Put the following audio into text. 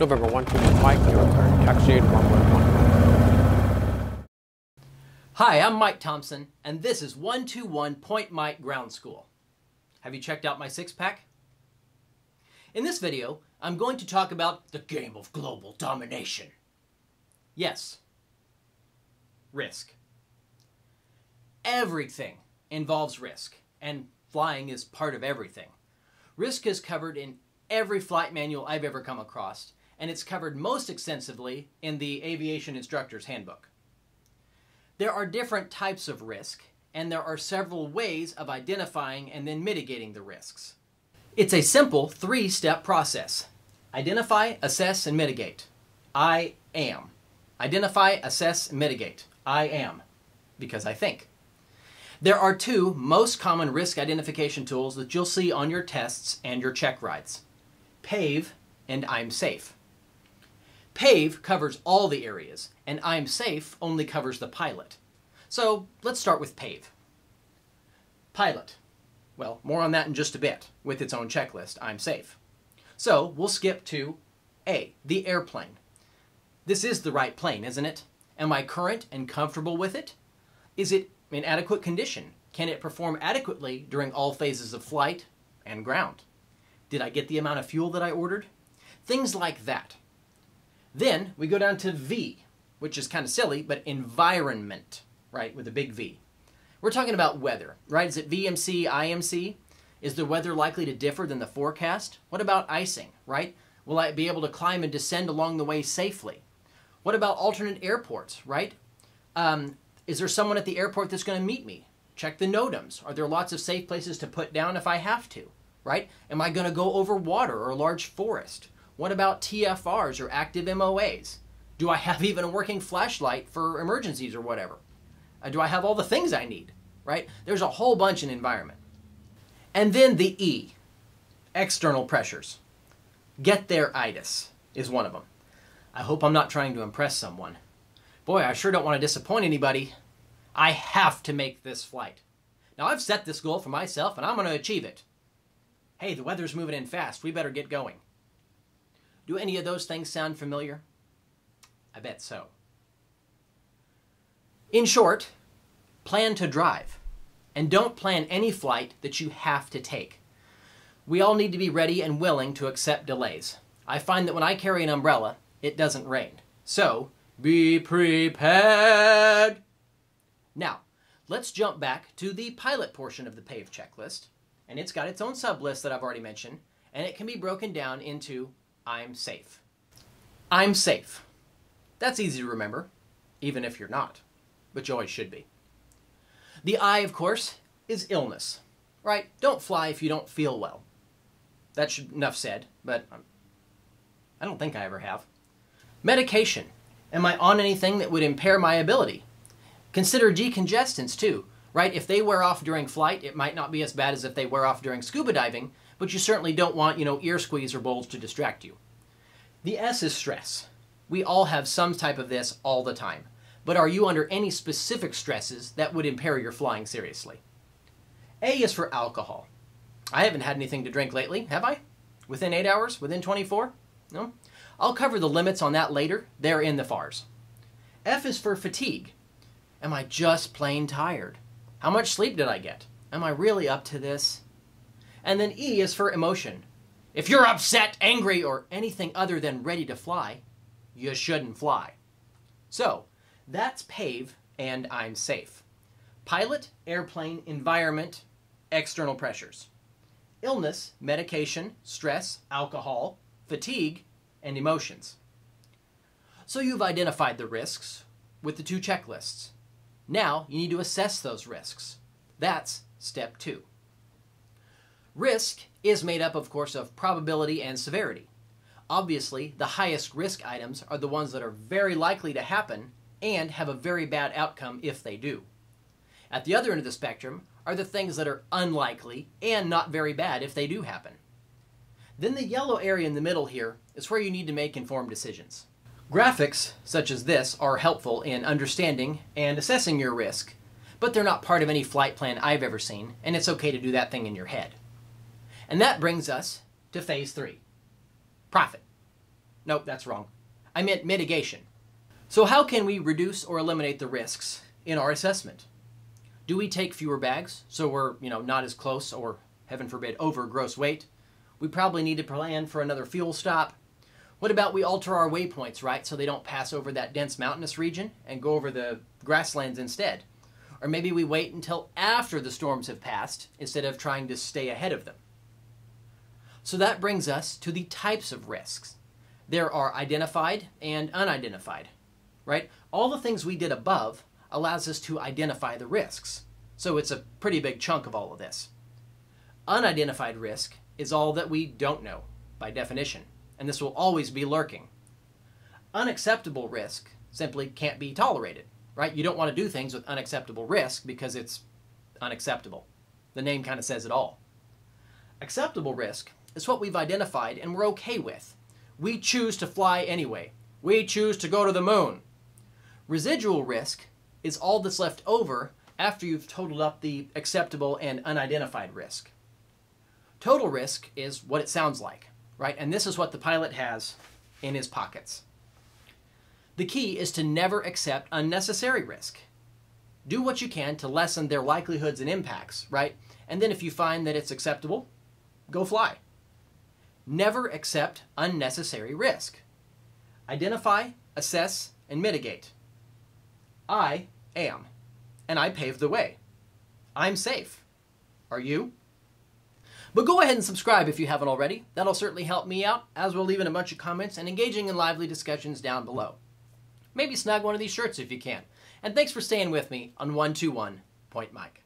November 121 Mike, your return. Taxi 111. Hi, I'm Mike Thompson, and this is 121 Point Mike Ground School. Have you checked out my six-pack? In this video, I'm going to talk about the game of global domination. Yes, risk. Everything involves risk, and flying is part of everything. Risk is covered in every flight manual I've ever come across, and it's covered most extensively in the Aviation Instructor's Handbook. There are different types of risk, and there are several ways of identifying and then mitigating the risks. It's a simple three-step process. Identify, assess, and mitigate. I am. Identify, assess, and mitigate. I am. Because I think. There are two most common risk identification tools that you'll see on your tests and your check rides. PAVE and I'm SAFE. PAVE covers all the areas, and I'm SAFE only covers the pilot. So let's start with PAVE. Pilot. Well, more on that in just a bit, with its own checklist, I'm SAFE. So we'll skip to A, the airplane. This is the right plane, isn't it? Am I current and comfortable with it? Is it in adequate condition? Can it perform adequately during all phases of flight and ground? Did I get the amount of fuel that I ordered? Things like that. Then we go down to V, which is kind of silly, but environment, right, with a big V. We're talking about weather, right? Is it VMC, IMC? Is the weather likely to differ than the forecast? What about icing, right? Will I be able to climb and descend along the way safely? What about alternate airports, right? Is there someone at the airport that's going to meet me? Check the NOTAMs. Are there lots of safe places to put down if I have to, right? Am I going to go over water or a large forest? What about TFRs or active MOAs? Do I have even a working flashlight for emergencies or whatever? Do I have all the things I need, right? There's a whole bunch in environment. And then the E, external pressures. Get there-itis is one of them. I hope I'm not trying to impress someone. Boy, I sure don't want to disappoint anybody. I have to make this flight. Now, I've set this goal for myself, and I'm going to achieve it. Hey, the weather's moving in fast. We better get going. Do any of those things sound familiar? I bet so. In short, plan to drive. And don't plan any flight that you have to take. We all need to be ready and willing to accept delays. I find that when I carry an umbrella, it doesn't rain. So, be prepared! Now, let's jump back to the pilot portion of the PAVE checklist. And it's got its own sub-list that I've already mentioned. And it can be broken down into I'm safe. I'm safe. That's easy to remember, even if you're not. But you always should be. The I, of course, is illness. Right? Don't fly if you don't feel well. That's enough said, but I don't think I ever have. Medication. Am I on anything that would impair my ability? Consider decongestants too, right? If they wear off during flight, it might not be as bad as if they wear off during scuba diving, but you certainly don't want, ear squeeze or bowls to distract you. The S is stress. We all have some type of this all the time. But are you under any specific stresses that would impair your flying seriously? A is for alcohol. I haven't had anything to drink lately, have I? Within 8 hours? Within 24? No? I'll cover the limits on that later. They're in the FARs. F is for fatigue. Am I just plain tired? How much sleep did I get? Am I really up to this? And then E is for emotion. If you're upset, angry, or anything other than ready to fly, you shouldn't fly. So, that's PAVE and I'm SAFE. Pilot, airplane, environment, external pressures. Illness, medication, stress, alcohol, fatigue, and emotions. So you've identified the risks with the two checklists. Now you need to assess those risks. That's step 2. Risk is made up, of course, of probability and severity. Obviously, the highest risk items are the ones that are very likely to happen and have a very bad outcome if they do. At the other end of the spectrum are the things that are unlikely and not very bad if they do happen. Then the yellow area in the middle here is where you need to make informed decisions. Graphics, such as this, are helpful in understanding and assessing your risk, but they're not part of any flight plan I've ever seen, and it's okay to do that thing in your head. And that brings us to phase 3, profit. Nope, that's wrong. I meant mitigation. So how can we reduce or eliminate the risks in our assessment? Do we take fewer bags so we're, not as close or, heaven forbid, over gross weight? We probably need to plan for another fuel stop. What about we alter our waypoints, right, so they don't pass over that dense mountainous region and go over the grasslands instead? Or maybe we wait until after the storms have passed instead of trying to stay ahead of them. So that brings us to the types of risks. There are identified and unidentified, right? All the things we did above allows us to identify the risks. So it's a pretty big chunk of all of this. Unidentified risk is all that we don't know by definition, and this will always be lurking. Unacceptable risk simply can't be tolerated, right? You don't want to do things with unacceptable risk because it's unacceptable. The name kind of says it all. Acceptable risk is what we've identified and we're okay with. We choose to fly anyway. We choose to go to the moon. Residual risk is all that's left over after you've totaled up the acceptable and unidentified risk. Total risk is what it sounds like, right? And this is what the pilot has in his pockets. The key is to never accept unnecessary risk. Do what you can to lessen their likelihoods and impacts, right? And then if you find that it's acceptable, go fly. Never accept unnecessary risk. Identify, assess, and mitigate. I am, and I paved the way. I'm safe. Are you? But go ahead and subscribe if you haven't already. That'll certainly help me out, as well leaving a bunch of comments and engaging in lively discussions down below. Maybe snag one of these shirts if you can. And thanks for staying with me on 121 Point Mike.